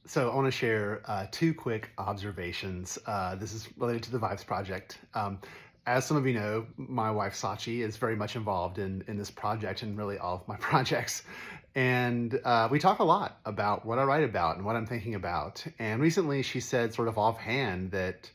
So I want to share two quick observations. This is related to the Vibes Project. As some of you know, my wife Sachi is very much involved in this project and really all of my projects. And we talk a lot about what I write about and what I'm thinking about. And recently she said sort of offhand that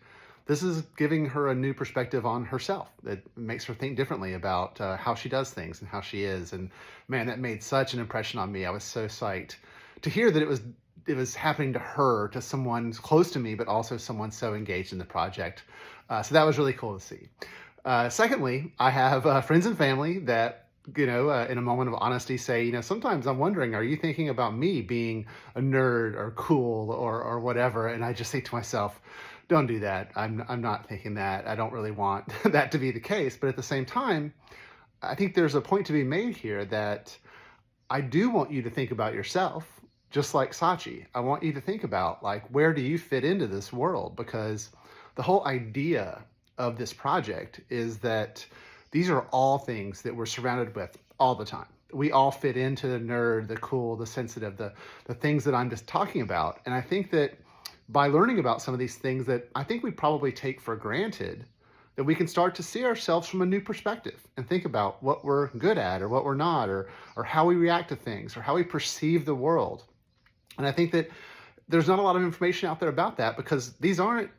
this is giving her a new perspective on herself that makes her think differently about how she does things and how she is. And man, that made such an impression on me. I was so psyched to hear that it was happening to her, to someone close to me, but also someone so engaged in the project. So that was really cool to see. Secondly, I have friends and family that, in a moment of honesty say, sometimes I'm wondering, are you thinking about me being a nerd or cool or whatever? And I just think to myself, don't do that. I'm not thinking that. I don't really want that to be the case. But at the same time, I think there's a point to be made here that I do want you to think about yourself, just like Sachi. I want you to think about, like, where do you fit into this world? Because the whole idea of this project is that these are all things that we're surrounded with all the time. We all fit into the nerd, the cool, the sensitive, the things that I'm just talking about. And I think that by learning about some of these things that I think we probably take for granted, that we can start to see ourselves from a new perspective and think about what we're good at or what we're not, or how we react to things or how we perceive the world. And I think that there's not a lot of information out there about that because these aren't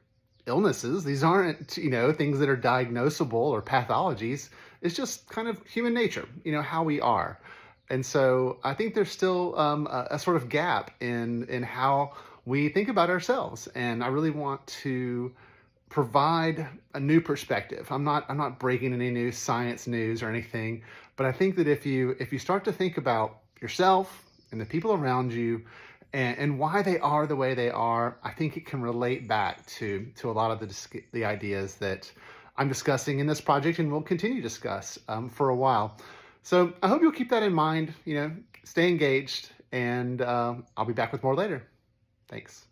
illnesses. These aren't, things that are diagnosable or pathologies. It's just kind of human nature, how we are. And so I think there's still a sort of gap in how we think about ourselves. And I really want to provide a new perspective. I'm not breaking any new science news or anything, but I think that if you start to think about yourself and the people around you and why they are the way they are, I think it can relate back to a lot of the ideas that I'm discussing in this project and will continue to discuss for a while. So I hope you'll keep that in mind. Stay engaged, and I'll be back with more later. Thanks.